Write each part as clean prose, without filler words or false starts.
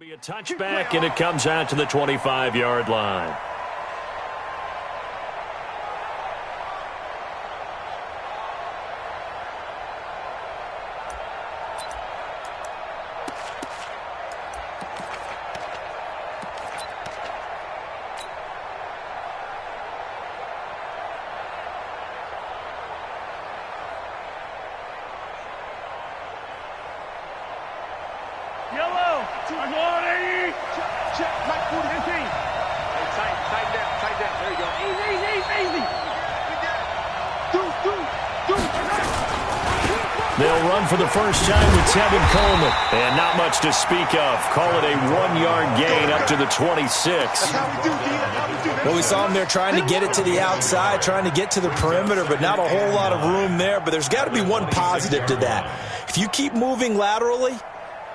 Be a touchback, and it comes out to the 25-yard line. They'll run for the first time with Tevin Coleman. And not much to speak of. Call it a 1-yard gain up to the 26. Well, we saw him there trying to get it to the outside, trying to get to the perimeter, but not a whole lot of room there. But there's got to be one positive to that. If you keep moving laterally,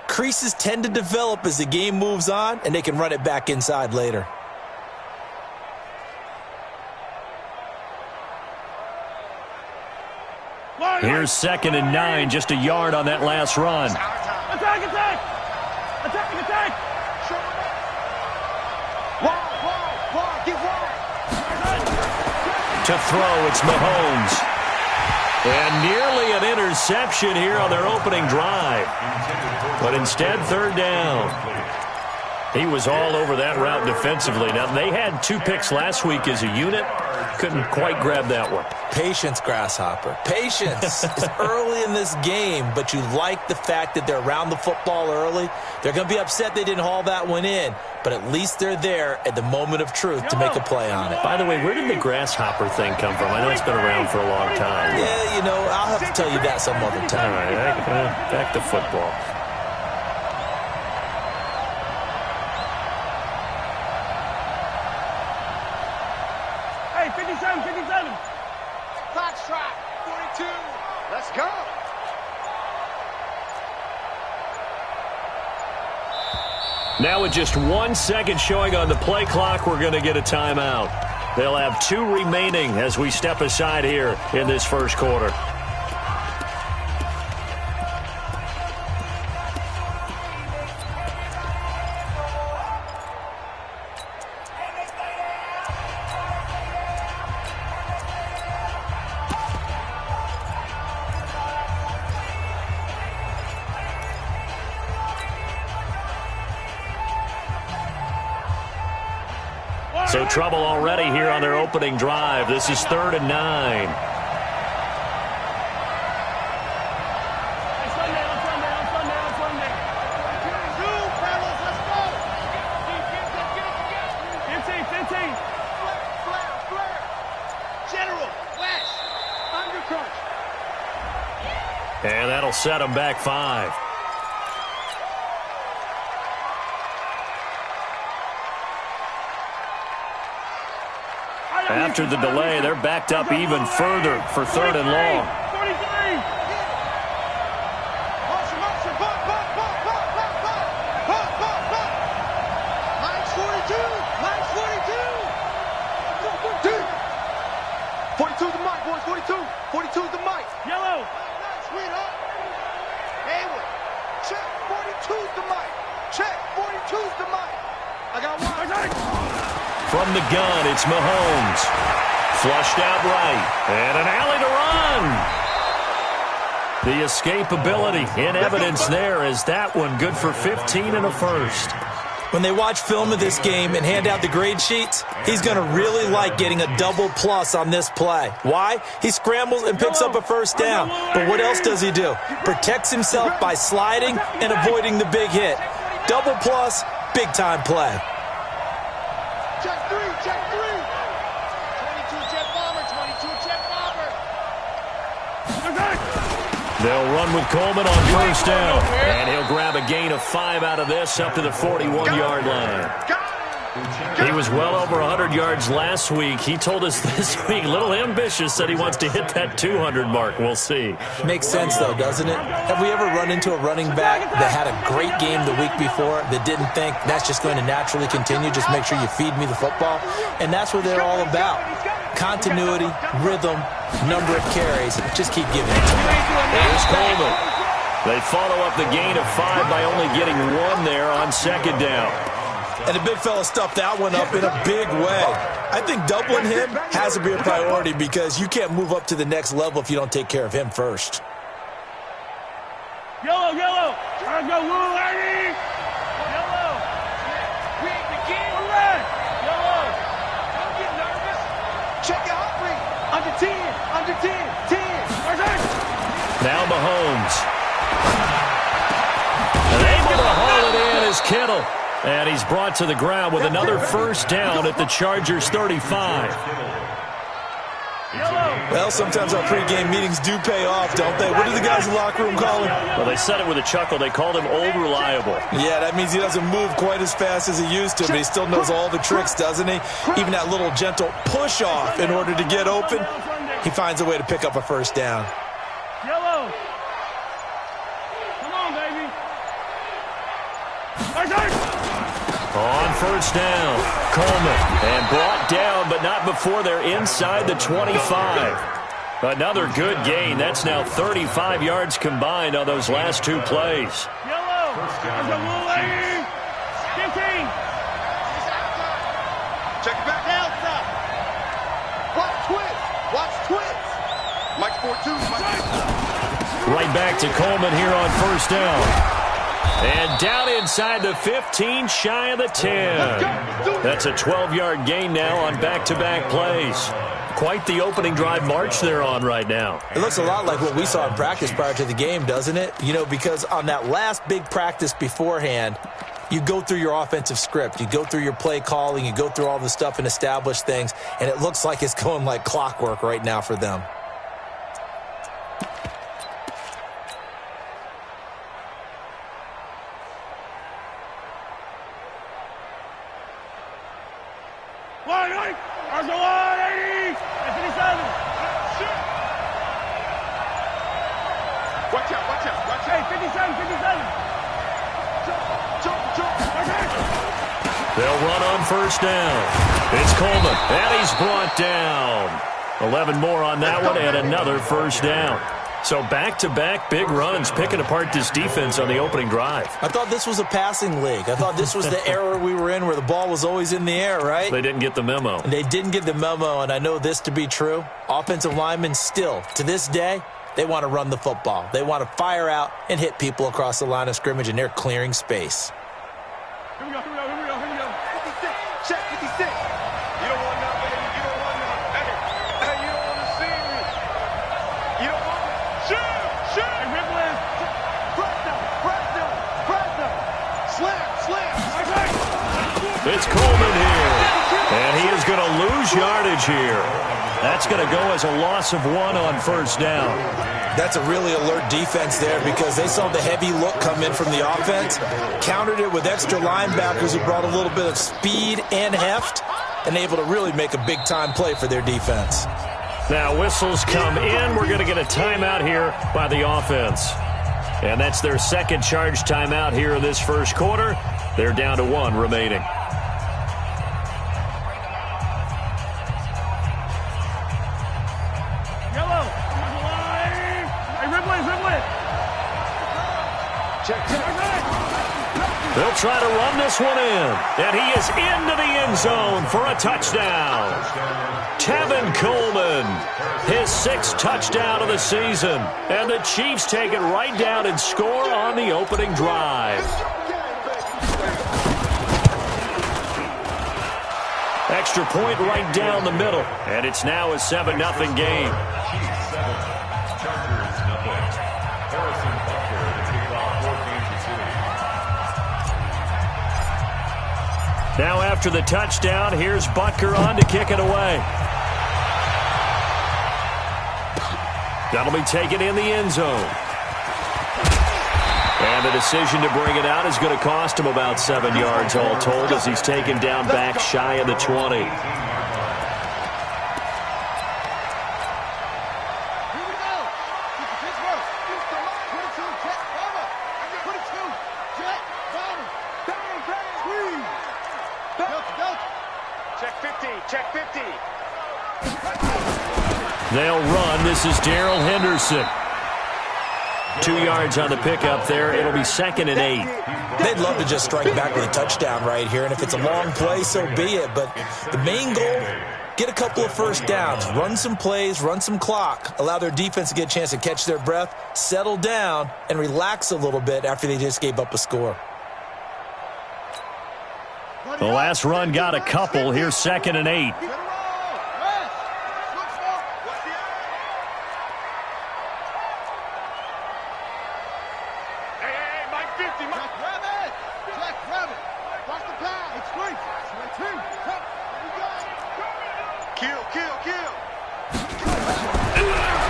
creases tend to develop as the game moves on, and they can run it back inside later. Here's 2nd and 9, just a yard on that last run. Attack, attack! Attack, attack! Wide, get wide! To throw, it's Mahomes. And nearly an interception here on their opening drive. But instead, 3rd down. He was all over that route defensively. Now, they had 2 picks last week as a unit. Couldn't quite grab that one. Patience, Grasshopper. Patience. It's early in this game, but you like the fact that they're around the football early. They're going to be upset they didn't haul that one in, but at least they're there at the moment of truth to make a play on it. By the way, where did the Grasshopper thing come from? I know it's been around for a long time. Yeah, you know, I'll have to tell you that some other time. All right, back to football. Foxtrot, 42. Let's go. Now with just 1 second showing on the play clock, we're going to get a timeout. They'll have 2 remaining as we step aside here in this first quarter. So trouble already here on their opening drive. This is 3rd and 9. And that'll set them back 5. After the delay, they're backed up even further for 3rd and long. 43. Line's 42. Line's 42. 42's the mic, boys. 42. 42's the mic. Yellow. Sweetheart. Hayward. Check. 42's the mic. Check. 42's the mic. I got one. From the gun, it's Mahomes. Flushed out right. And an alley to run. The escapability in evidence there as that one good for 15 and a first. When they watch film of this game and hand out the grade sheets, he's going to really like getting a double plus on this play. Why? He scrambles and picks up a first down. But what else does he do? Protects himself by sliding and avoiding the big hit. Double plus, big-time play. Check 3, check 3. 22 jet bomber, 22 jet bomber. They'll run with Coleman on first down. And he'll grab a gain of 5 out of this up to the 41-yard line. He was well over 100 yards last week. He told us this week, a little ambitious, said he wants to hit that 200 mark. We'll see. Makes sense, though, doesn't it? Have we ever run into a running back that had a great game the week before that didn't think that's just going to naturally continue, just make sure you feed me the football? And that's what they're all about. Continuity, rhythm, number of carries. Just keep giving it to me. There's Coleman. They follow up the gain of 5 by only getting 1 there on second down. And the big fella stuffed that one up in a big way. I think doubling him has to be a priority because you can't move up to the next level if you don't take care of him first. Yellow, yellow. Try to go, Will, lady. Yellow. We ain't the game. Red. Yellow. Don't get nervous. Check your heart rate. Under 10. Under 10. 10. Now Mahomes. And able to haul it in is Kittle. And he's brought to the ground with another first down at the Chargers' 35. Well, sometimes our pregame meetings do pay off, don't they? What do the guys in the locker room call him? Well, they said it with a chuckle. They called him Old Reliable. Yeah, that means he doesn't move quite as fast as he used to, but he still knows all the tricks, doesn't he? Even that little gentle push-off in order to get open, he finds a way to pick up a first down. Yellow. Come on, baby. On first down, Coleman. And brought down, but not before they're inside the 25. Another good gain. That's now 35 yards combined on those last 2 plays. Yellow. 15. Check it back out. Watch twist. Watch twist. Mike 4-2. Right back to Coleman here on first down. And down inside the 15, shy of the 10. That's a 12-yard gain now on back-to-back plays. Quite the opening drive march they're on right now. It looks a lot like what we saw in practice prior to the game, doesn't it? You know, because on that last big practice beforehand, you go through your offensive script. You go through your play calling. You go through all the stuff and establish things. And it looks like it's going like clockwork right now for them. They'll run on first down. It's Coleman, and he's brought down. 11 more on that one, and another first down. So back-to-back big runs, picking apart this defense on the opening drive. I thought this was a passing league. I thought this was the era we were in where the ball was always in the air, right? They didn't get the memo. They didn't get the memo, and I know this to be true. Offensive linemen still, to this day, they want to run the football. They want to fire out and hit people across the line of scrimmage, and they're clearing space. Here we go. 56. Check 56. You don't want none, baby. You don't want none. Hey, you don't want to see me. You don't want to. Shoot. Hey, Ripley. Press them. Slam. It's Coleman here. And he is going to lose yardage here. That's going to go as a loss of 1 on first down. That's a really alert defense there because they saw the heavy look come in from the offense, countered it with extra linebackers who brought a little bit of speed and heft, and able to really make a big-time play for their defense. Now whistles come in. We're going to get a timeout here by the offense. And that's their second charge timeout here in this first quarter. They're down to 1 remaining. They'll try to run this one in. And he is into the end zone for a touchdown. Tevin Coleman, his 6th touchdown of the season. And the Chiefs take it right down and score on the opening drive. Extra point right down the middle. And it's now a 7-0 game. Now after the touchdown, here's Butker on to kick it away. That'll be taken in the end zone. And the decision to bring it out is going to cost him about 7 yards all told as he's taken down back shy of the 20. Check 50. They'll run. This is Darrell Henderson. 2 yards on the pickup there. It'll be 2nd and 8. They'd love to just strike back with a touchdown right here, and if it's a long play, so be it. But the main goal, get a couple of first downs, run some plays, run some clock, allow their defense to get a chance to catch their breath, settle down, and relax a little bit after they just gave up a score. The last run got a couple. Here's 2nd and 8.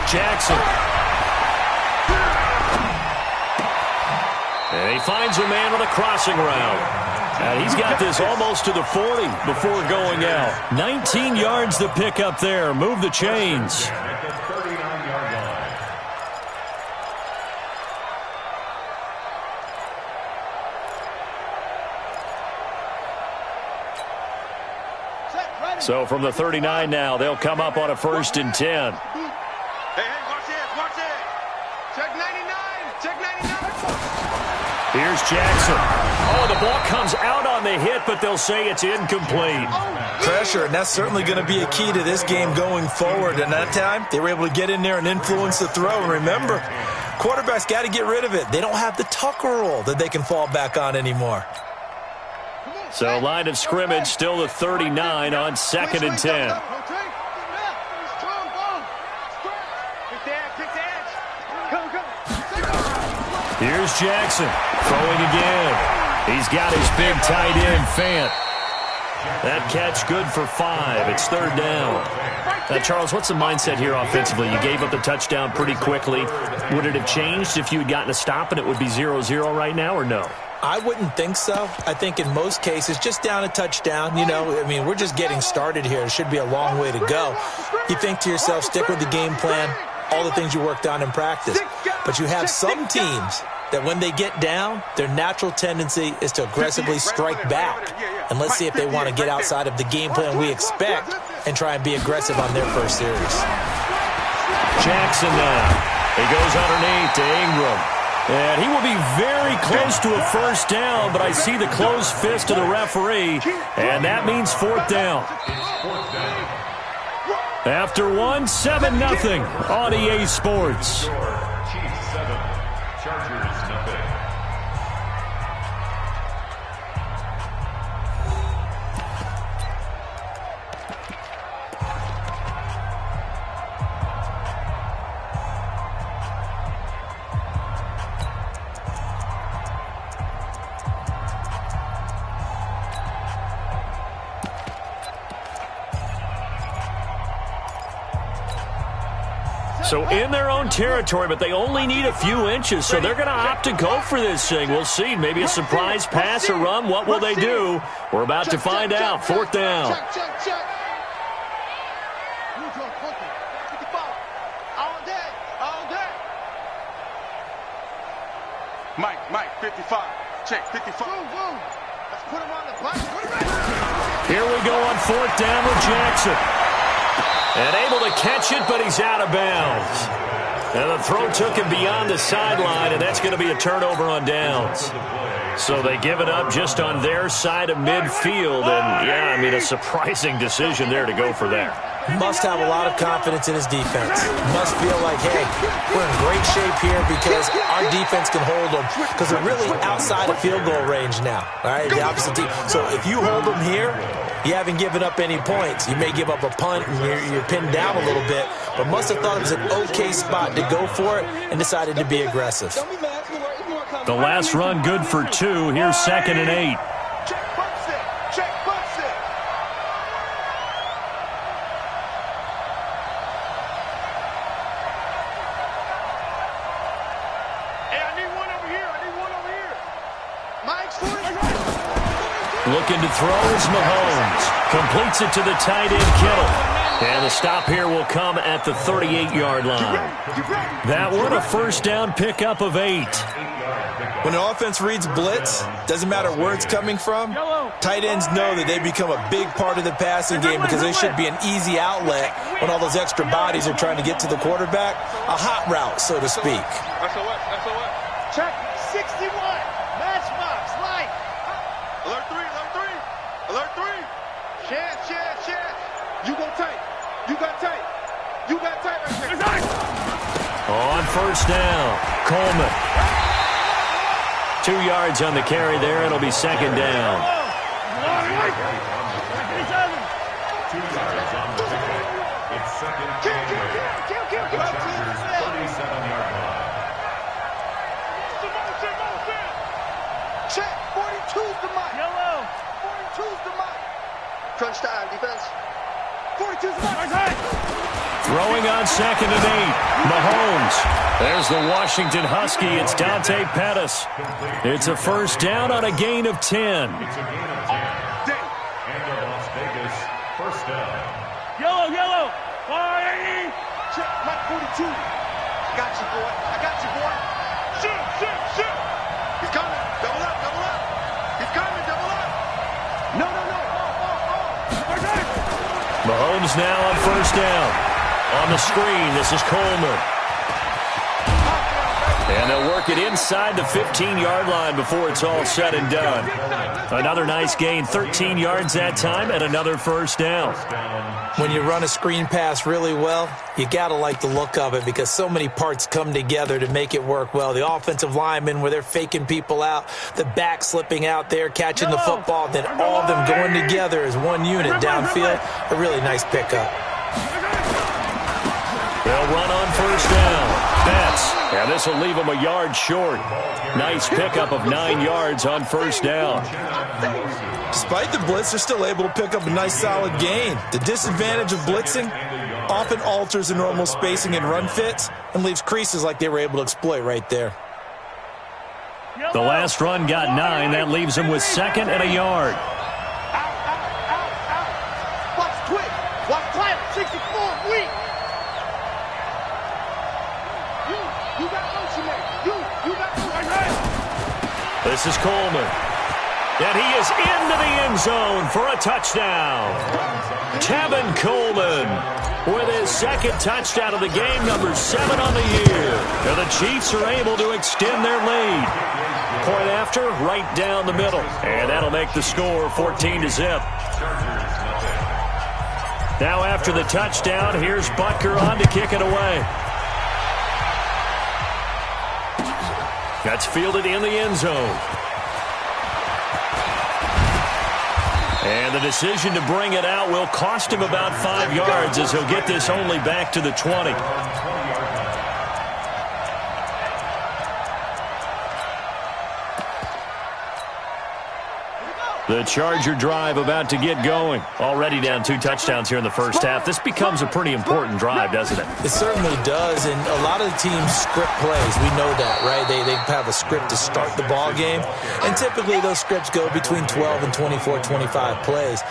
Jackson. And he finds a man on a crossing route. And he's got this almost to the 40 before going out. 19 yards to pick up there. Move the chains. So from the 39 now, they'll come up on a 1st and 10. Here's Jackson. Oh, the ball comes out on the hit, but they'll say it's incomplete. Pressure, and that's certainly going to be a key to this game going forward. And that time, they were able to get in there and influence the throw. And remember, quarterbacks got to get rid of it. They don't have the Tucker roll that they can fall back on anymore. So line of scrimmage still the 39 on 2nd and 10. Here's Jackson throwing again. He's got his big tight end, Fant. That catch good for 5. It's 3rd down. Now, Charles, what's the mindset here offensively? You gave up the touchdown pretty quickly. Would it have changed if you had gotten a stop and it would be 0-0 right now, or no? I wouldn't think so. I think in most cases, just down a touchdown, you know, I mean, we're just getting started here. It should be a long way to go. You think to yourself, stick with the game plan, all the things you worked on in practice. But you have some teams that when they get down, their natural tendency is to aggressively strike back. And let's see if they want to get outside of the game plan we expect and try and be aggressive on their first series. Jackson now. He goes underneath to Ingram. And he will be very close to a 1st down, but I see the closed fist of the referee, and that means 4th down. After 1, 7-0 on EA Sports. So in their own territory, but they only need a few inches, so they're going to opt to go for this thing. We'll see. Maybe a surprise pass or run. What will they do? We're about to find out. 4th down. Mike, 55. Check, 55. Let's put him on the box. Here we go on 4th down with Jackson. And able to catch it, but he's out of bounds. And the throw took him beyond the sideline, and that's going to be a turnover on downs. So they give it up just on their side of midfield. And, yeah, I mean, a surprising decision there to go for that. Must have a lot of confidence in his defense. Must feel like, hey, we're in great shape here because our defense can hold them because they're really outside of field goal range now. All right, the opposite team. So if you hold them here, you haven't given up any points. You may give up a punt and you're pinned down a little bit, but must have thought it was an okay spot to go for it and decided to be aggressive. The last run good for 2. Here's 2nd and 8. Looking to throw is Mahomes. Completes it to the tight end, Kittle. And the stop here will come at the 38-yard line. That one a first down pickup of 8. When the offense reads blitz, doesn't matter where it's coming from, tight ends know that they become a big part of the passing game because they should be an easy outlet when all those extra bodies are trying to get to the quarterback. A hot route, so to speak. Check 61. Matchbox, light. Alert 3, alert 3. Alert 3. Chance. You go tight. You got tight. You got tight right there. On first down, Coleman. 2 yards on the carry there. It'll be second down. Check 42's the mic. 42's the mic. Crunch time, defense. 42's the mic. Throwing on second and 8. Mahomes. There's the Washington Husky. It's Dante Pettis. It's a first down on a gain of 10. And the Las Vegas first down. Yellow. Check Mike 42. I got you, boy. Shoot. He's coming. Double up. He's coming. Double up. No. Mahomes now on first down. On the screen, this is Coleman. And they'll work it inside the 15-yard line before it's all said and done. Another nice gain, 13 yards that time, and another first down. When you run a screen pass really well, you got to like the look of it because so many parts come together to make it work well. The offensive linemen, where they're faking people out, the back slipping out there, catching the football, then all of them going together as one unit downfield. A really nice pickup. They'll run on first down. Betts. And this will leave them a yard short. Nice pickup of 9 yards on first down. Despite the blitz, they're still able to pick up a nice solid gain. The disadvantage of blitzing often alters the normal spacing and run fits and leaves creases like they were able to exploit right there. The last run got 9. That leaves them with second and a yard. Watch twitch. Watch climb. 64. Weak. You got motion there. You got motion. This is Coleman. And he is into the end zone for a touchdown. Tevin Coleman with his second touchdown of the game, number 7 on the year. And the Chiefs are able to extend their lead. Point after, right down the middle. And that'll make the score 14-0. Now after the touchdown, here's Butker on to kick it away. That's fielded in the end zone. And the decision to bring it out will cost him about 5 yards as he'll get this only back to the 20. The Charger drive about to get going. Already down 2 touchdowns here in the first half. This becomes a pretty important drive, doesn't it? It certainly does, and a lot of the teams script plays. We know that, right? They have a script to start the ball game, and typically those scripts go between 12 and 24, 25 plays.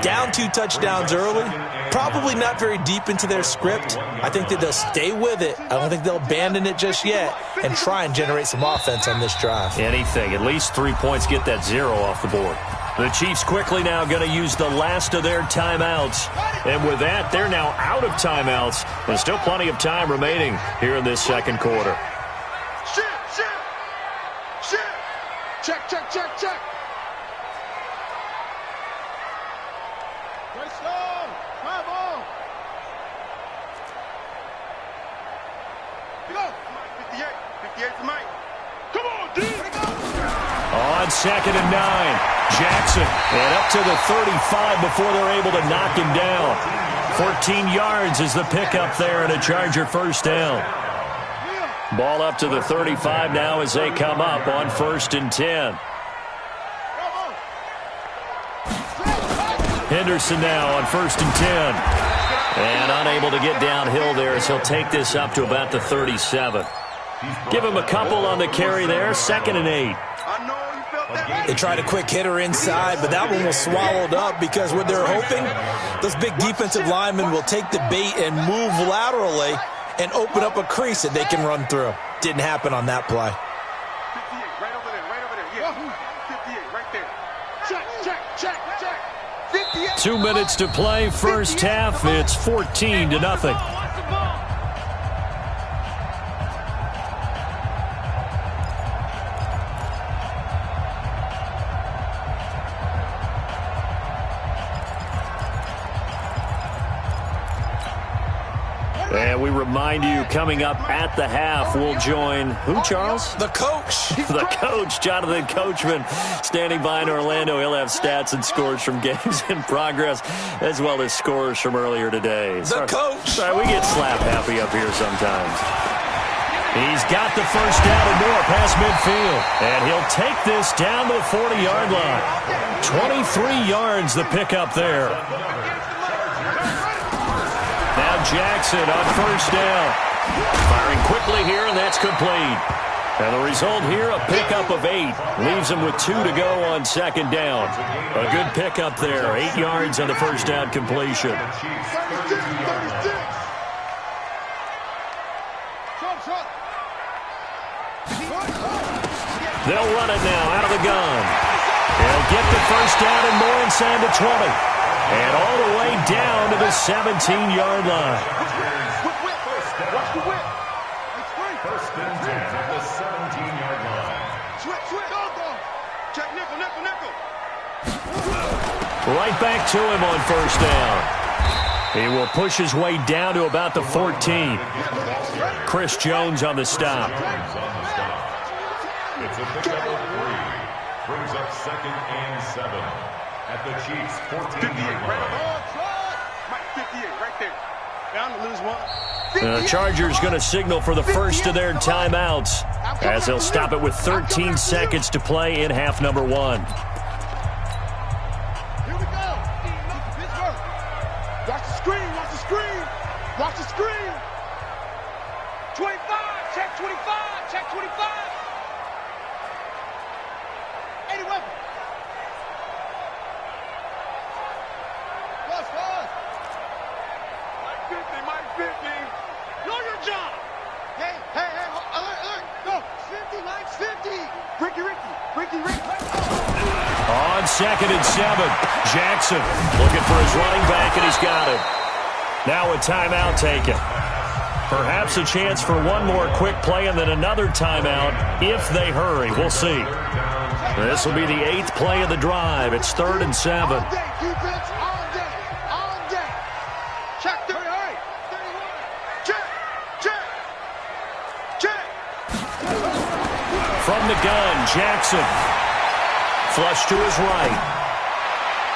Down 2 touchdowns early, probably not very deep into their script. I think that they'll stay with it. I don't think they'll abandon it just yet and try and generate some offense on this drive. Anything. At least 3 points, get that 0 off the board. The Chiefs quickly now going to use the last of their timeouts. And with that, they're now out of timeouts. There's still plenty of time remaining here in this second quarter. Shit. Check. Let's go. Come on. Go. 58 to Mike. Come on, D. On second and 9, Jackson. And up to the 35 before they're able to knock him down. 14 yards is the pickup there and a Charger first down. Ball up to the 35 now as they come up on 1st and 10. Henderson now on 1st and 10. And unable to get downhill there as he'll take this up to about the 37. Give him a couple on the carry there, 2nd and 8. I know you felt They tried a quick hitter inside, but that one was swallowed up because what they're hoping, those big defensive linemen will take the bait and move laterally and open up a crease that they can run through. Didn't happen on that play. 58, right over there, yeah. 58, right there. Check. 58. 2 minutes to play, first half. It's 14-0. And we remind you, coming up at the half, we'll join who, Charles? The coach. The coach, Jonathan Coachman, standing by in Orlando. He'll have stats and scores from games in progress, as well as scores from earlier today. The coach. Sorry, we get slap happy up here sometimes. He's got the first down and more past midfield. And he'll take this down to the 40-yard line. 23 yards the pickup there. Now Jackson on first down. Firing quickly here, and that's complete. And the result here, a pickup of 8. Leaves him with 2 to go on second down. A good pickup there. 8 yards on the first down completion. They'll run it now out of the gun. They'll get the first down and more inside the 20. And all the way down to the 17-yard line. Watch the whip. First and 10 at the 17-yard line. Switch. Go. Check nickel. Right back to him on first down. He will push his way down to about the 14. Chris Jones on the stop. It's a pickup of 3. Brings up second and 7 at the Chiefs' 14-yard line. 58, right there. Down to lose one. The Chargers going to signal for the first of their timeouts as they'll stop it with 13 seconds to play in half number 1. Here we go. Pittsburgh. Watch the screen. 25. Check 25. 80 weapon. Mike 50. Know your job. Hey, alert. Go. 50, Mike 50. Ricky. On second and 7, Jackson looking for his running back, and he's got it. Now a timeout taken. Perhaps a chance for one more quick play and then another timeout if they hurry. We'll see. This will be the 8th play of the drive. It's 3rd and 7. All day, defense. All day. Check 30. Hurry. 31. Check. From the gun, Jackson. Flush to his right.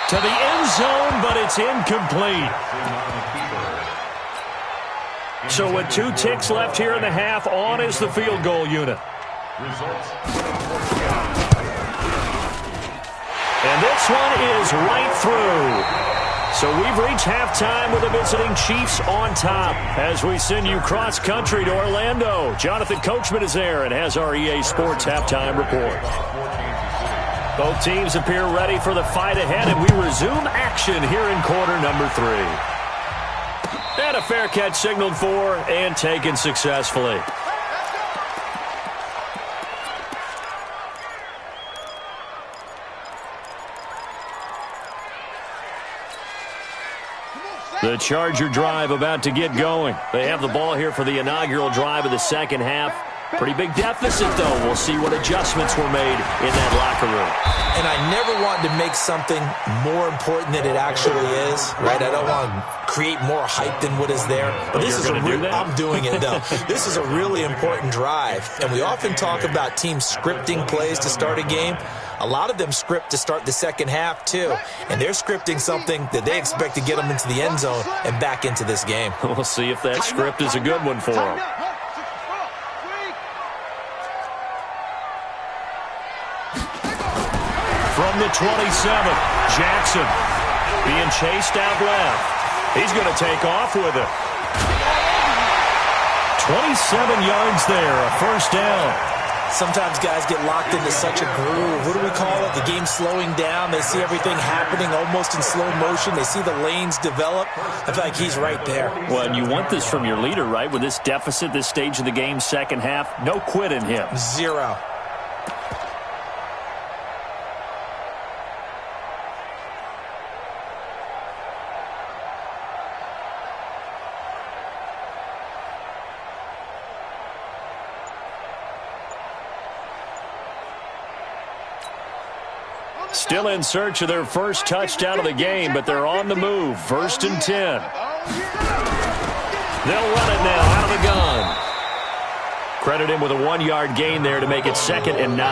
To the end zone, but it's incomplete. So with 2 ticks left here in the half, on is the field goal unit. And this one is right through. So we've reached halftime with the visiting Chiefs on top as we send you cross-country to Orlando. Jonathan Coachman is there and has our EA Sports halftime report. Both teams appear ready for the fight ahead, and we resume action here in quarter number 3. And a fair catch signaled for and taken successfully. The Charger drive about to get going. They have the ball here for the inaugural drive of the second half. Pretty big deficit, though. We'll see what adjustments were made in that locker room. And I never wanted to make something more important than it actually is, right? I don't want to create more hype than what is there. But this is I'm doing it, though. This is a really important drive. And we often talk about teams scripting plays to start a game. A lot of them script to start the second half, too. And they're scripting something that they expect to get them into the end zone and back into this game. We'll see if that script is a good one for them. From the 27, Jackson being chased out left. He's going to take off with it. 27 yards there, a first down. Sometimes guys get locked into such a groove. What do we call it? The game's slowing down. They see everything happening almost in slow motion. They see the lanes develop. I feel like he's right there. Well, and you want this from your leader, right? With this deficit, this stage of the game, second half, no quit in him. Zero. Still in search of their first touchdown of the game, but they're on the move. 1st and 10. They'll run it now out of the gun. Credit him with a 1-yard gain there to make it 2nd and 9. He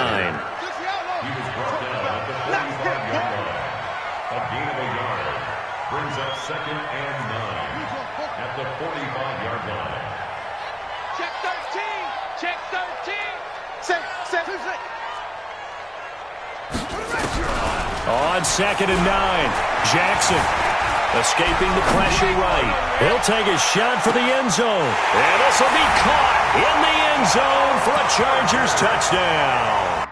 was brought down at the 45-yard line. A gain of a yard brings up 2nd and 9 at the 45-yard line. Check 13. Check 13. Set. On 2nd and 9, Jackson escaping the pressure right. He'll take a shot for the end zone. And this will be caught in the end zone for a Chargers touchdown.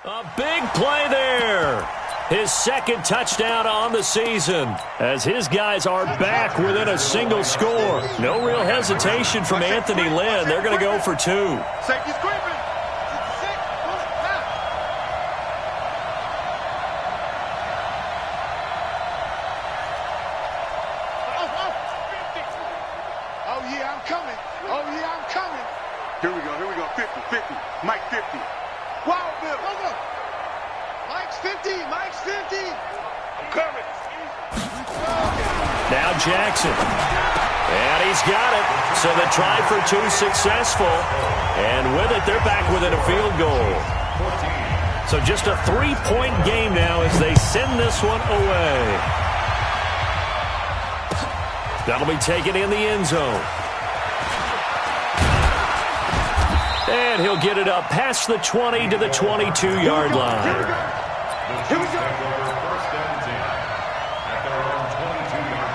A big play there. His 2nd touchdown on the season as his guys are back within a single score. No real hesitation from Anthony Lynn. They're going to go for 2. Safety's creeping. Oh, yeah, I'm coming. Oh, yeah, I'm coming. Here we go. 50. Mike 50. Wild Bill. Go. Mike's 50. I'm coming. Now Jackson. And he's got it. So the try for 2 successful. And with it, they're back within a field goal. So just a 3-point game now as they send this one away. That'll be taken in the end zone. And he'll get it up past the 20 to the 22-yard line. Here we go. First and 10 at their own 22-yard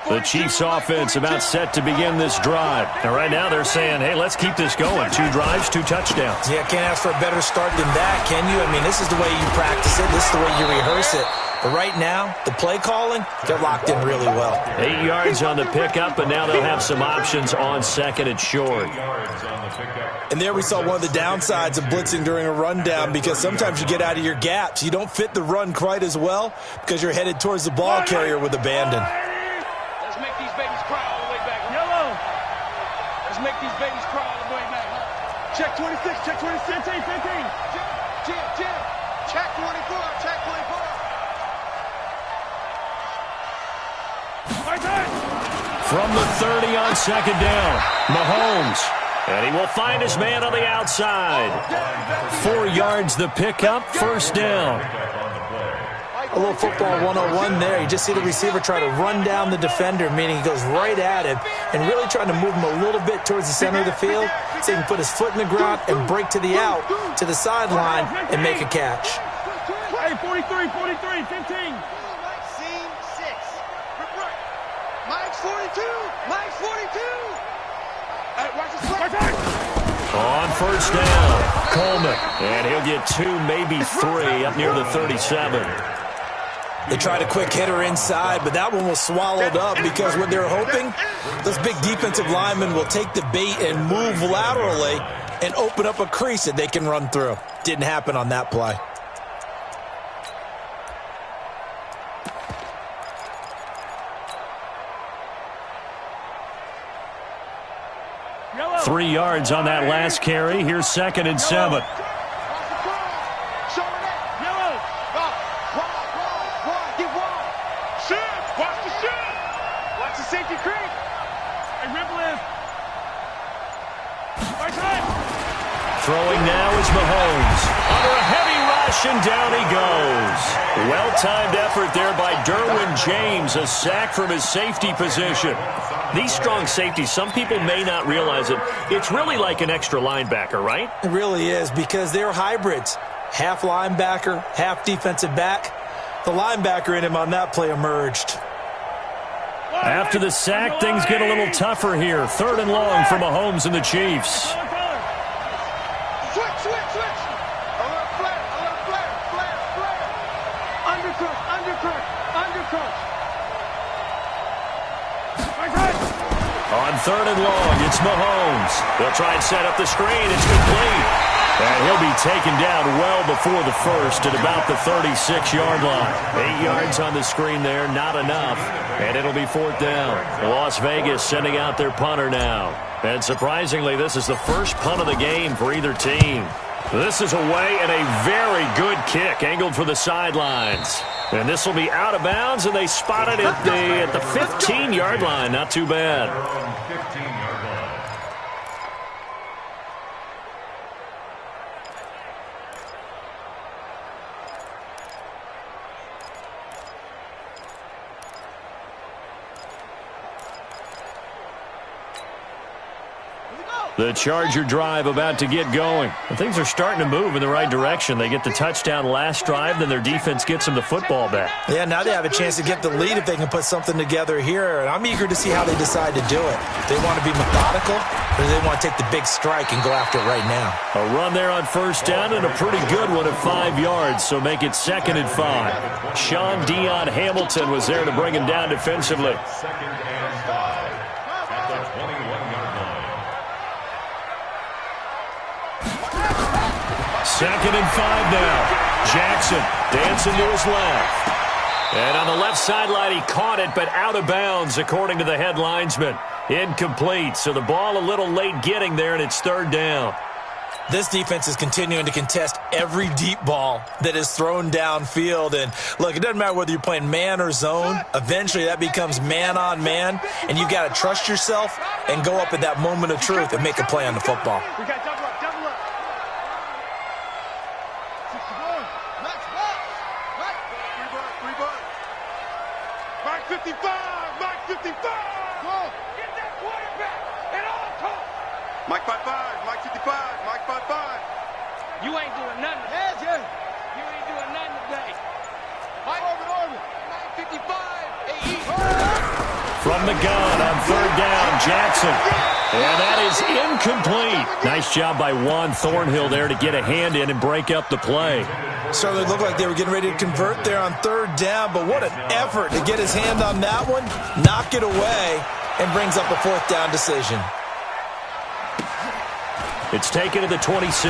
line. The Chiefs offense about set to begin this drive. And right now they're saying, hey, let's keep this going. 2 drives, 2 touchdowns. Yeah, can't ask for a better start than that, can you? I mean, this is the way you practice it. This is the way you rehearse it. But right now, the play calling, they're locked in really well. 8 yards on the pickup, and now they'll have some options on 2nd and short. 8 yards on the pickup. And there we saw one of the downsides of blitzing during a rundown because sometimes you get out of your gaps. You don't fit the run quite as well because you're headed towards the ball carrier with abandon. Let's make these babies cry all the way back. Yellow. Let's make these babies cry all the way back. Check 26. Check 26. 15. Jim. Check 24. Check 24. From the 30 on 2nd down, Mahomes. And he will find his man on the outside. 4 yards the pickup, 1st down. A little football 101 there. You just see the receiver try to run down the defender, meaning he goes right at him and really trying to move him a little bit towards the center of the field so he can put his foot in the ground and break to the out, to the sideline, and make a catch. Hey, 43, 15. Mike's 42! Mike's 42! Hey, watch this play. On 1st down, Coleman. And he'll get 2, maybe 3 up near the 37. They tried a quick hitter inside, but that one was swallowed up because what they're hoping, those big defensive linemen will take the bait and move laterally and open up a crease that they can run through. Didn't happen on that play. 3 yards on that last carry. Here's 2nd and 7. Watch the safety creep. Hey, ripple in. Throwing now is Mahomes. Under a heavy rush, and down he goes. Well-timed effort there by Derwin James. A sack from his safety position. These strong safeties, some people may not realize it. It's really like an extra linebacker, right? It really is, because they're hybrids. Half linebacker, half defensive back. The linebacker in him on that play emerged. After the sack, things get a little tougher here. 3rd and long for Mahomes and the Chiefs. Switch. A little flare. Undercut. On 3rd and long, it's Mahomes. They'll try and set up the screen. It's complete. And he'll be taken down well before the first at about the 36-yard line. 8 yards on the screen there, not enough. And it'll be 4th down. Las Vegas sending out their punter now. And surprisingly, this is the first punt of the game for either team. This is away and a very good kick angled for the sidelines. And this will be out of bounds, and they spot it at the 15-yard line. Not too bad. 15-yard line. The Charger drive about to get going. And things are starting to move in the right direction. They get the touchdown last drive, then their defense gets them the football back. Yeah, now they have a chance to get the lead if they can put something together here. And I'm eager to see how they decide to do it. Do they want to be methodical, or do they want to take the big strike and go after it right now? A run there on 1st down and a pretty good one at 5 yards, so make it 2nd and 5. Sean Dion Hamilton was there to bring him down defensively. 2nd and 5 at the 21-yard line. 2nd and 5 now. Jackson dancing to his left. And on the left sideline, he caught it, but out of bounds, according to the head linesman. Incomplete, so the ball a little late getting there, and it's 3rd down. This defense is continuing to contest every deep ball that is thrown downfield. And, look, it doesn't matter whether you're playing man or zone. Eventually, that becomes man-on-man, and you've got to trust yourself and go up at that moment of truth and make a play on the football. We got double up. Mike 55. Go. Get that quarterback at all costs. Mike 55. Mike 55. Mike 55. You ain't doing nothing. Yeah. You ain't doing nothing today. Mike over. Mike 55. Hey, From the gun on 3rd down, Jackson. And that is incomplete. Nice job by Juan Thornhill there to get a hand in and break up the play. Certainly looked like they were getting ready to convert there on 3rd down, but what an effort to get his hand on that one, knock it away, and brings up a 4th down decision. It's taken to the 26.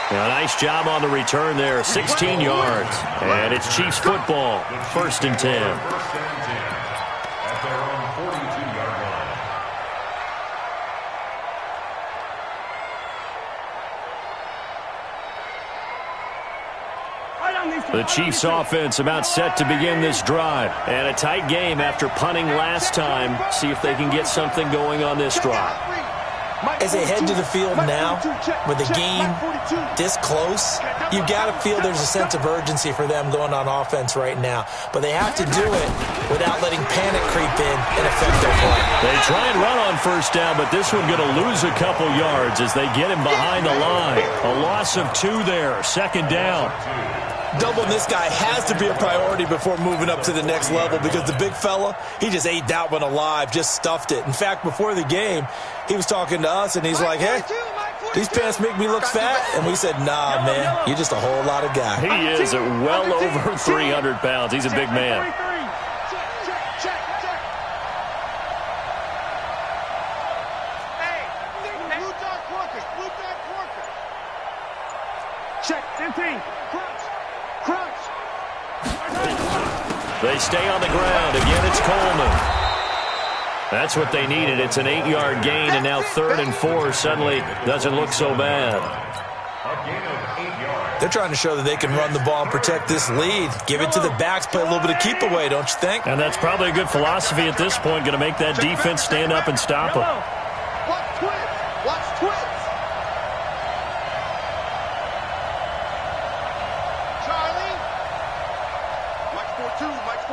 A nice job on the return there, 16 yards. And it's Chiefs football, 1st and 10. 1st and 10 at their own 42-yard line. The Chiefs offense about set to begin this drive. And a tight game after punting last time. See if they can get something going on this drive. As they head to the field now, with the game this close, you've got to feel there's a sense of urgency for them going on offense right now. But they have to do it without letting panic creep in and affect their play. They try and run on 1st down, but this one going to lose a couple yards as they get him behind the line. A loss of 2 there, 2nd down. Doubling this guy has to be a priority before moving up to the next level, because the big fella, he just ate that one alive, just stuffed it. In fact, before the game, he was talking to us, and he's like, hey, these pants make me look fat. And we said, nah, man, you're just a whole lot of guy. He is at well over 300 pounds. He's a big man. Check, 15. Crunch. They stay on the ground. Again, it's Coleman. That's what they needed. It's an 8-yard gain, and now 3rd and 4 suddenly doesn't look so bad. A gain of 8 yards. They're trying to show that they can run the ball and protect this lead. Give it to the backs, play a little bit of keep away, don't you think? And that's probably a good philosophy at this point, going to make that defense stand up and stop them. Watch twins. Watch twins. Charlie. Mike 4-2. Mike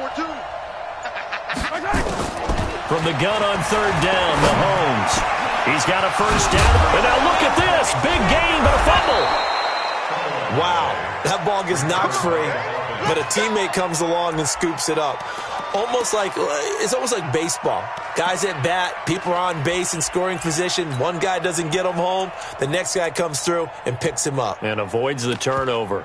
4-2. from the gun on third down, Mahomes. He's got a first down. And now look at this. Big gain, but a fumble. Wow, that ball gets knocked free, but a teammate comes along and scoops it up. It's almost like baseball. Guys at bat, people are on base in scoring position. One guy doesn't get him home. The next guy comes through and picks him up. And avoids the turnover.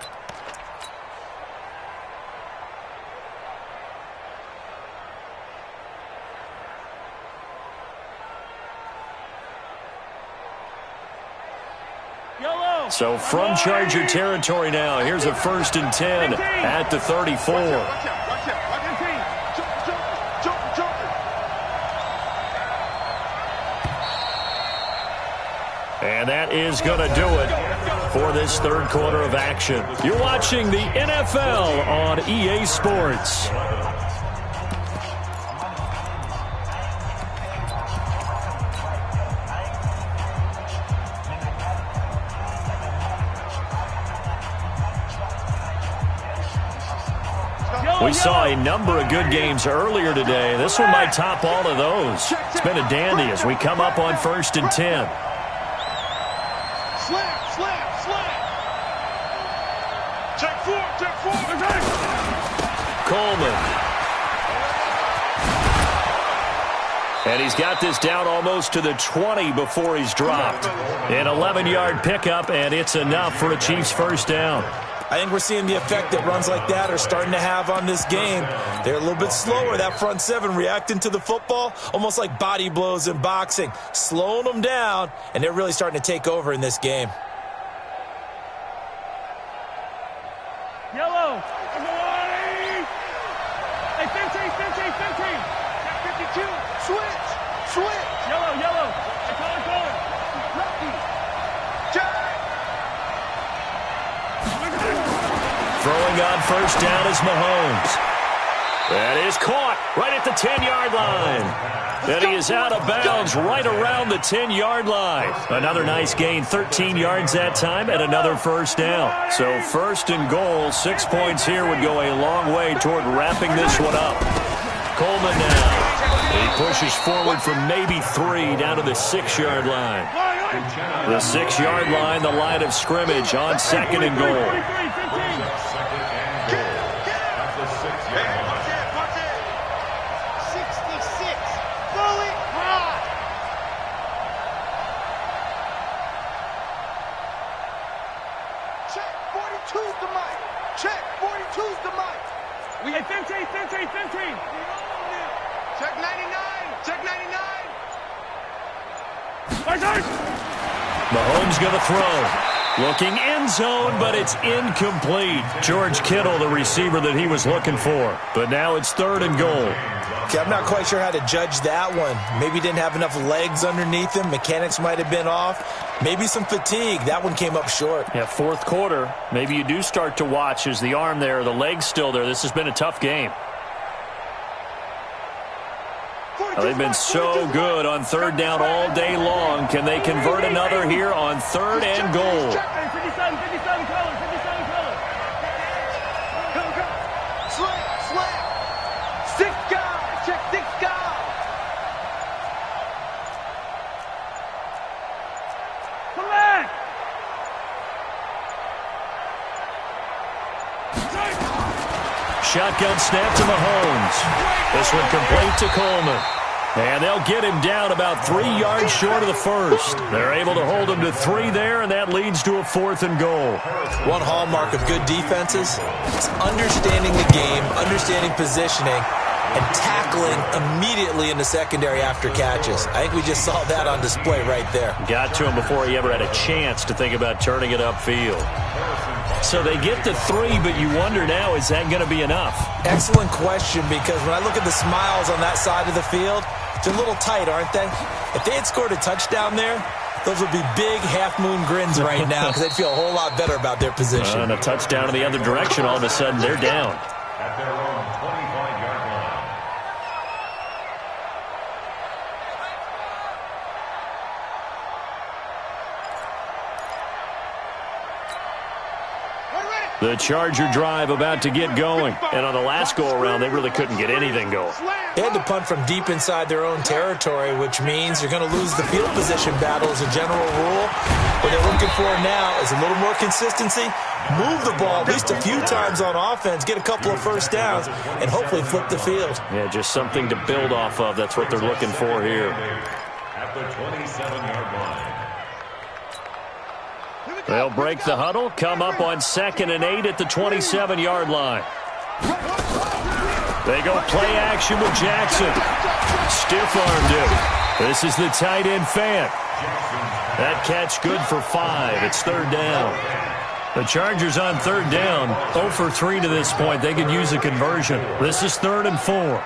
So from Charger territory now, here's a 1st and 10 at the 34. And that is going to do it for this third quarter of action. You're watching the NFL on EA Sports. We saw a number of good games earlier today. This one might top all of those. It's been a dandy as we come up on 1st and 10. Check four. Coleman. And he's got this down almost to the 20 before he's dropped. An 11-yard pickup, and it's enough for a Chiefs first down. I think we're seeing the effect that runs like that are starting to have on this game. They're a little bit slower, that front seven, reacting to the football, almost like body blows in boxing, slowing them down, and they're really starting to take over in this game. Yellow. Hey, 15. Check 52. Switch. Yellow. Hey, color. Lucky. Jack. Throwing on first down is Mahomes. That is caught right at the 10-yard line. And he is out of bounds right around the 10-yard line. Another nice gain, 13 yards that time, and another first down. So 1st and goal, 6 points here would go a long way toward wrapping this one up. Coleman now. He pushes forward from maybe 3 down to the 6-yard line. The 6-yard line, the line of scrimmage on 2nd and goal. Check 42's the mic. We had 15. Check 99. Mahomes going to throw. Looking end zone, but it's incomplete. George Kittle, the receiver that he was looking for. But now it's 3rd and goal. Okay, I'm not quite sure how to judge that one. Maybe didn't have enough legs underneath him. Mechanics might have been off. Maybe some fatigue. That one came up short. Yeah, 4th quarter. Maybe you do start to watch as the arm there, the leg's still there. This has been a tough game. Well, they've been so good on 3rd down all day long. Can they convert another here on 3rd and goal? 57 color. Slam. 6 guys. Check 6 guys. Collect. Shotgun snap to Mahomes. This one complete to Coleman. And they'll get him down about 3 yards short of the first. They're able to hold him to 3 there, and that leads to a 4th and goal. One hallmark of good defenses is understanding the game, understanding positioning, and tackling immediately in the secondary after catches. I think we just saw that on display right there. Got to him before he ever had a chance to think about turning it upfield. So they get to 3, but you wonder now, is that going to be enough? Excellent question, because when I look at the smiles on that side of the field, they're a little tight, aren't they? If they had scored a touchdown there, those would be big half-moon grins right now because they'd feel a whole lot better about their position. And a touchdown in the other direction, all of a sudden they're down. At their own 25-yard line. We're ready. The Charger drive about to get going. And on the last go-around, they really couldn't get anything going. They had to punt from deep inside their own territory, which means you're going to lose the field position battle as a general rule. What they're looking for now is a little more consistency, move the ball at least a few times on offense, get a couple of first downs, and hopefully flip the field. Yeah, just something to build off of. That's what they're looking for here. At the 27-yard line. They'll break the huddle, come up on 2nd and 8 at the 27-yard line. They go play action with Jackson. Stiff-armed him. This is the tight end Fant. That catch good for 5. It's 3rd down. The Chargers on 3rd down, 0 for 3 to this point. They could use a conversion. This is 3rd and 4.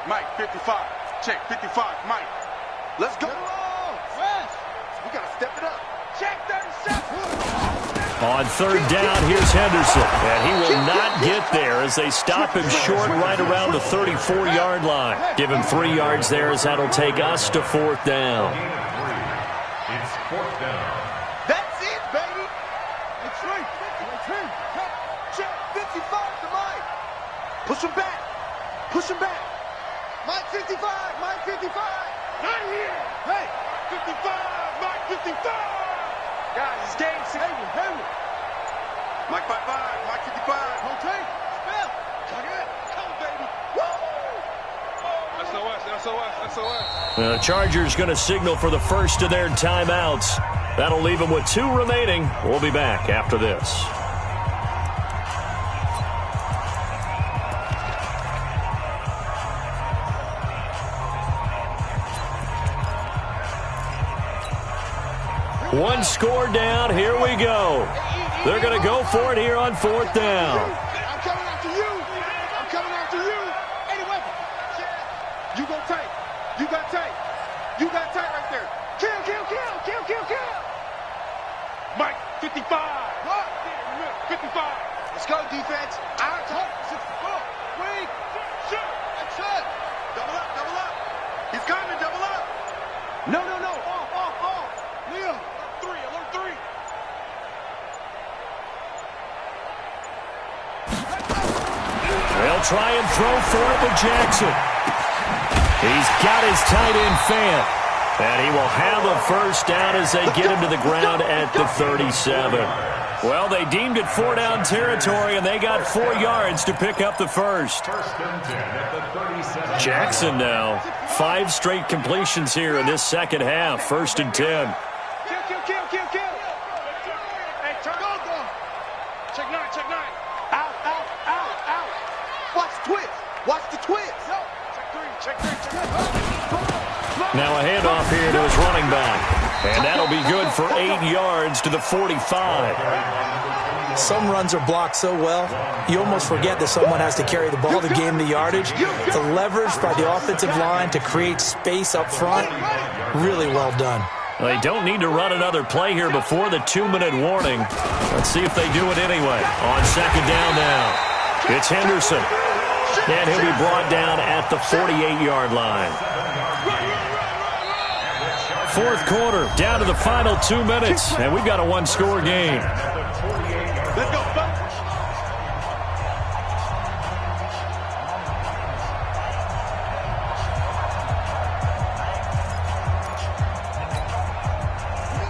Mike, 55. Check, 55. Mike. Let's go. West. We got to step it up. Check 37. On 3rd down, here's Henderson. And he will not get there as they stop him short right around the 34-yard line. Give him 3 yards there as that'll take us to 4th down. It's 4th down. That's it, baby. It's right. Check 55 to Mike. Push him back. Push him back. Mike 55. Mike 55. Right here. Hey, 55. Mike 55. Guys, it's game 6. Hayward. Mike 55. Mike 55. Rotate. Spell. Check it. Come, baby. Woo! SOS. The Chargers going to signal for the first of their timeouts. That'll leave them with 2 remaining. We'll be back after this. One score down. Here we go. They're going to go for it here on 4th down. I'm coming after you. I'm coming after you. Any weapon. You go tight. You got tight. You got tight right there. Kill. Mike, 55. 55. Let's go, defense. Out. 64. Wait. Shoot. That's it. Double up. He's coming. Double up. No. Off. Leo. 3. Alert 3. They'll try and throw for it with Jackson. He's got his tight end Fant. And he will have a first down as they get him to the ground at the 37. Well, they deemed it 4-down territory, and they got 4 yards to pick up the first. Jackson now, 5 straight completions here in this second half. 1st and 10. Kill. Hey, turn. Go. Check 9. Out. Watch the twist. Check 3. Now a handoff here to his running back. And that'll be good for 8 yards to the 45. Some runs are blocked so well, you almost forget that someone has to carry the ball to gain the yardage. The leverage by the offensive line to create space up front, really well done. They don't need to run another play here before the 2-minute warning. Let's see if they do it anyway. On 2nd down now, it's Henderson. And he'll be brought down at the 48-yard line. 4th quarter, down to the final 2 minutes, and we've got a 1-score game. Let's go, folks.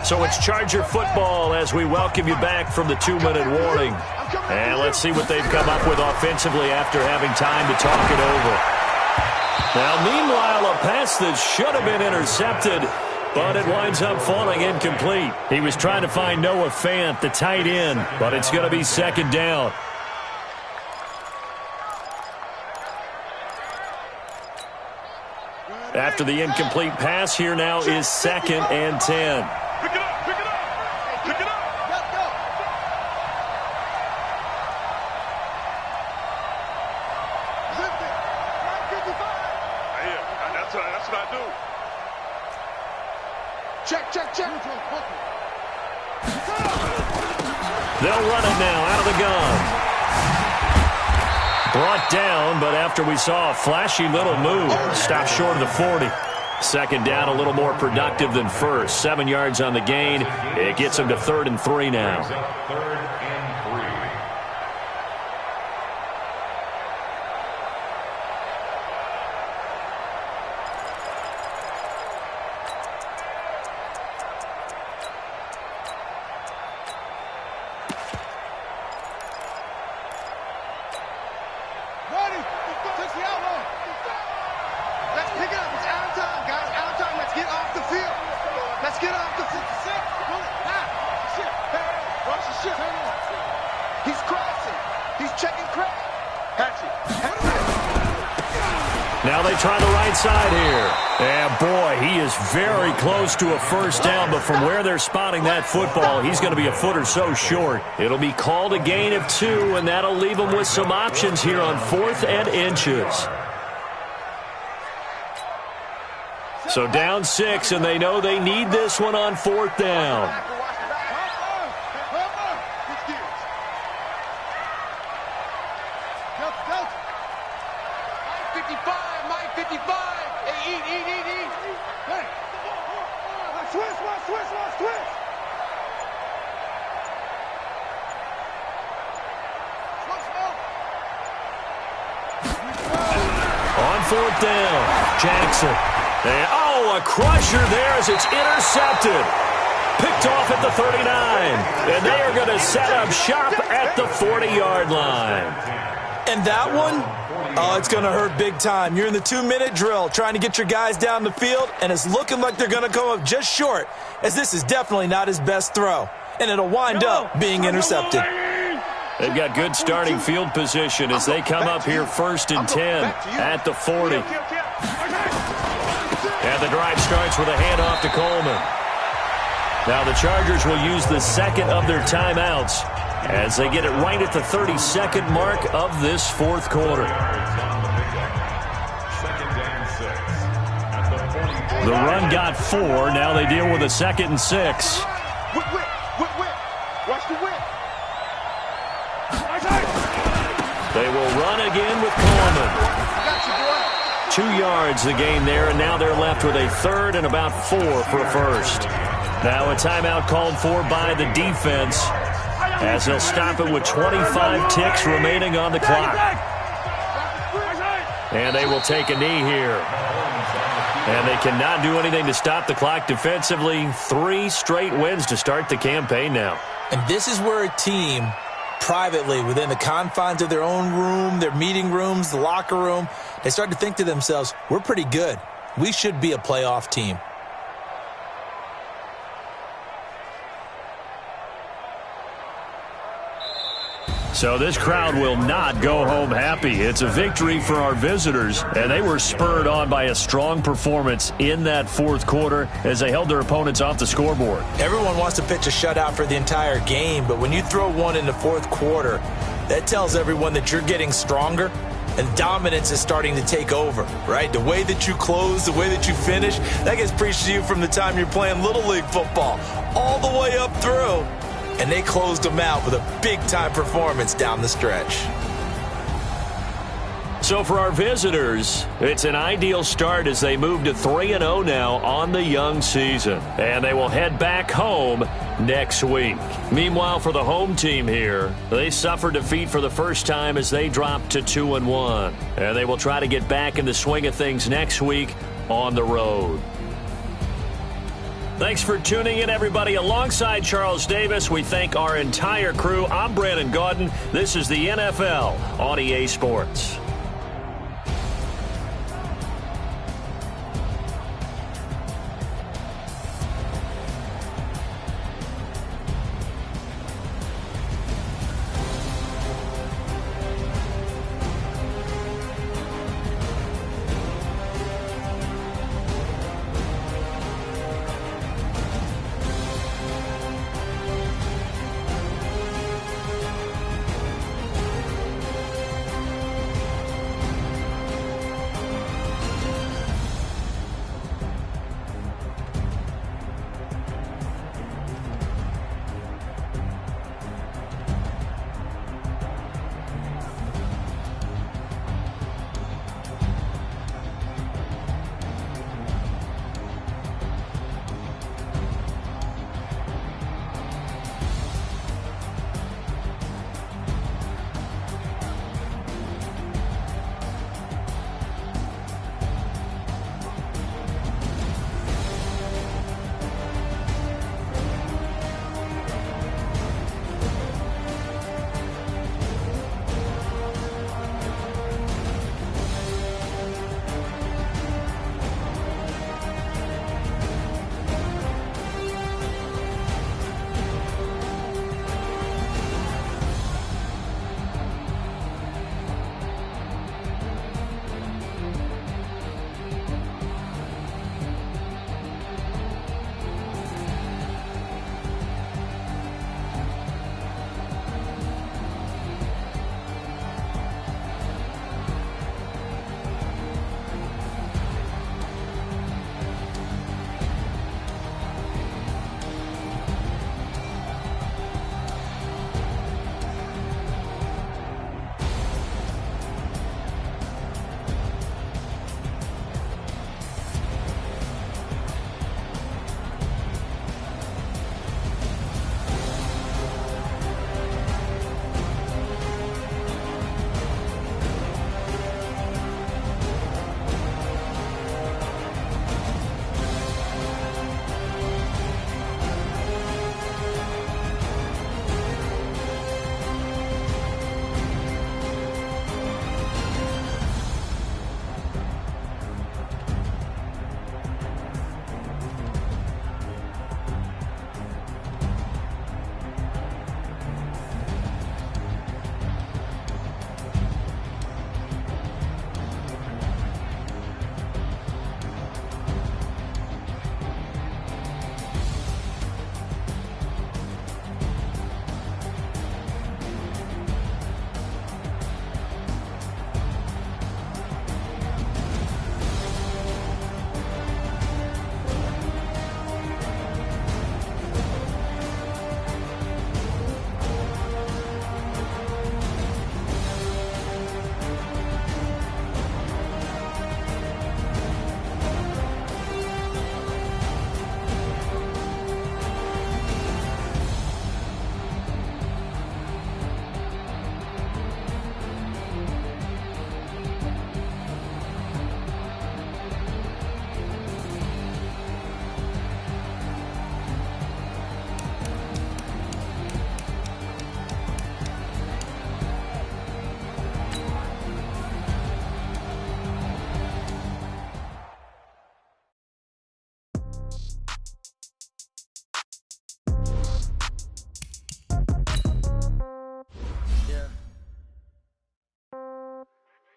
So it's Charger football as we welcome you back from the 2-minute warning. And let's see what they've come up with offensively after having time to talk it over. Now, meanwhile, a pass that should have been intercepted, but it winds up falling incomplete. He was trying to find Noah Fant, the tight end, but it's going to be 2nd down. After the incomplete pass, here now is 2nd and 10. Pick it up. Let's go. Zip it. 955. Yeah, that's what I do. Check. They'll run it now out of the gun. Brought down, but after we saw a flashy little move, stopped short of the 40. Second down, a little more productive than first. 7 yards on the gain. It gets them to 3rd and 3 now. Third and 3. Now they try the right side here. And boy, he is very close to a first down, but from where they're spotting that football, he's going to be a foot or so short. It'll be called a gain of 2, and that'll leave them with some options here on 4th and inches. So down 6, and they know they need this one on 4th down. On 4th down, Jackson. And, a crusher there as it's intercepted. Picked off at the 39. And they are going to set up shop at the 40-yard line. And that one, it's going to hurt big time. You're in the 2-minute drill trying to get your guys down the field, and it's looking like they're going to come up just short, as this is definitely not his best throw. And it'll wind up being intercepted. They've got good starting field position as they come up here 1st and 10 at the 40. And the drive starts with a handoff to Coleman. Now the Chargers will use the second of their timeouts as they get it right at the 32nd mark of this 4th quarter. The run got 4. Now they deal with a 2nd and 6. Watch the whip. They will run again with Coleman. 2 yards the gain there, and now they're left with a 3rd and about 4 for a first. Now a timeout called for by the defense as they'll stop it with 25 ticks remaining on the clock. And they will take a knee here. And they cannot do anything to stop the clock defensively. 3 straight wins to start the campaign now. And this is where a team, privately, within the confines of their own room, their meeting rooms, the locker room, they start to think to themselves, we're pretty good. We should be a playoff team. So this crowd will not go home happy. It's a victory for our visitors, and they were spurred on by a strong performance in that 4th quarter as they held their opponents off the scoreboard. Everyone wants to pitch a shutout for the entire game, but when you throw one in the 4th quarter, that tells everyone that you're getting stronger and dominance is starting to take over, right? The way that you close, the way that you finish, that gets preached to you from the time you're playing Little League football all the way up through. And they closed them out with a big-time performance down the stretch. So for our visitors, it's an ideal start as they move to 3-0 now on the young season. And they will head back home next week. Meanwhile, for the home team here, they suffered defeat for the first time as they dropped to 2-1. And they will try to get back in the swing of things next week on the road. Thanks for tuning in, everybody. Alongside Charles Davis, we thank our entire crew. I'm Brandon Gaudin. This is the NFL on EA Sports.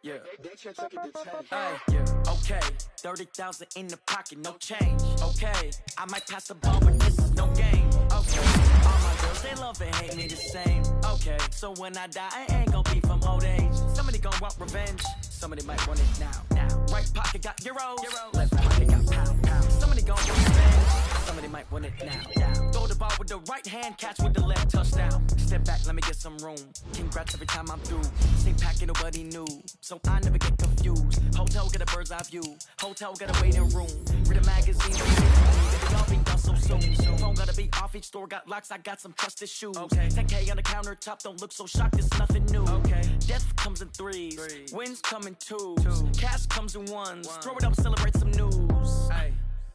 Yeah. Okay. 30,000 in the pocket, no change. Okay. I might pass the ball, but this is no game. Okay. All my girls, they love and hate me the same. Okay. So when I die, I ain't gonna be from old age. Somebody gonna want revenge. Somebody might want it now. Right pocket got euros. Left pocket got pound. Somebody gonna want revenge. Somebody might want it now. Throw the ball with the right hand, catch with the left, touchdown. Step back, let me get some room. Congrats every time I'm through. Same packet, nobody knew, so I never get confused. Hotel get a bird's eye view. Hotel get a waiting room. Read a magazine, baby, all be done so soon. Phone gotta be off, each store got locks, I got some trusted shoes. 10K on the countertop, don't look so shocked, it's nothing new. Death comes in threes, wins come in twos. Cash comes in ones, throw it up, celebrate some news.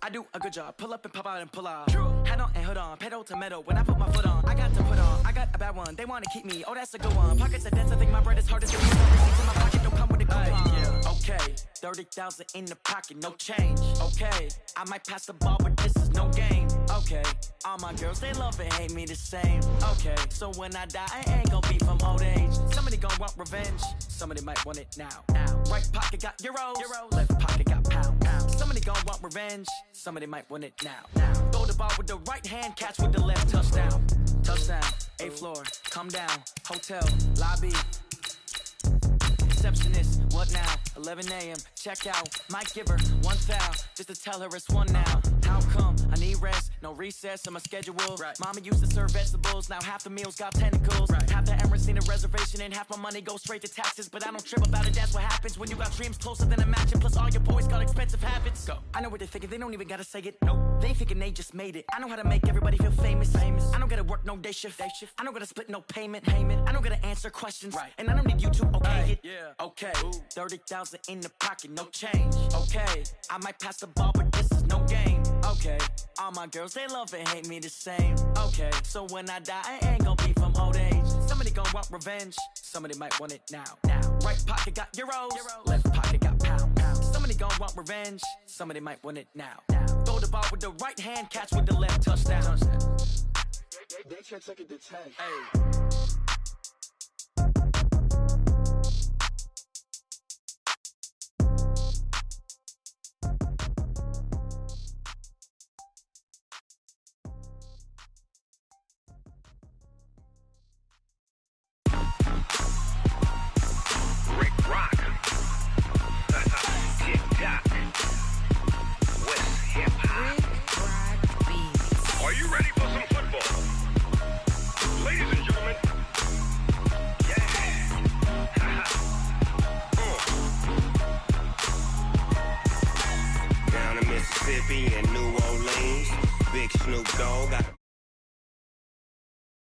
I do a good job, pull up and pop out and pull off. Hat on and hood on, pedal to metal. When I put my foot on, I got to put on. I got a bad one, they wanna keep me, oh that's a good one. Pockets are dense, I think my bread is hard as the receipts in my pocket don't come with a coupon. Okay, 30,000 in the pocket, no change. Okay, I might pass the ball, but this is no game. Okay, all my girls, they love and hate me the same. Okay, so when I die, I ain't gonna be from old age. Somebody gonna want revenge, somebody might want it now. Right pocket got euros, left pocket got pound. Somebody gonna want revenge, somebody might want it now. Throw the ball with the right hand, catch with the left, touchdown. Touchdown, 8th floor, come down, hotel, lobby. Receptionist, what now? 11 a.m. check out. Might give her one foul just to tell her it's one now. How come? I need rest, no recess in my schedule. Mama used to serve vegetables, now half the meals got tentacles. Half the Emirates need a reservation and half my money goes straight to taxes. But I don't trip about it, that's what happens when you got dreams closer than a match. And plus all your boys got expensive habits. I know what they're thinking, they don't even gotta say it. They thinking they just made it. I know how to make everybody feel famous. I don't gotta work no day shift. I don't gotta split no payment. I don't gotta answer questions. And I don't need you to okay it. Okay, 30,000 in the pocket, no change. Okay, I might pass the ball, but this is no game. Okay, all my girls, they love and hate me the same. Okay, so when I die, I ain't gonna be from old age. Somebody gonna want revenge, somebody might want it now. Right pocket got euros, left pocket got pound. Somebody gonna want revenge, somebody might want it now. Throw the ball with the right hand, catch with the left, touchdown. They can't take it to 10. Are you ready for some football? Ladies and gentlemen, Down in Mississippi and New Orleans, Big Snoop Dogg.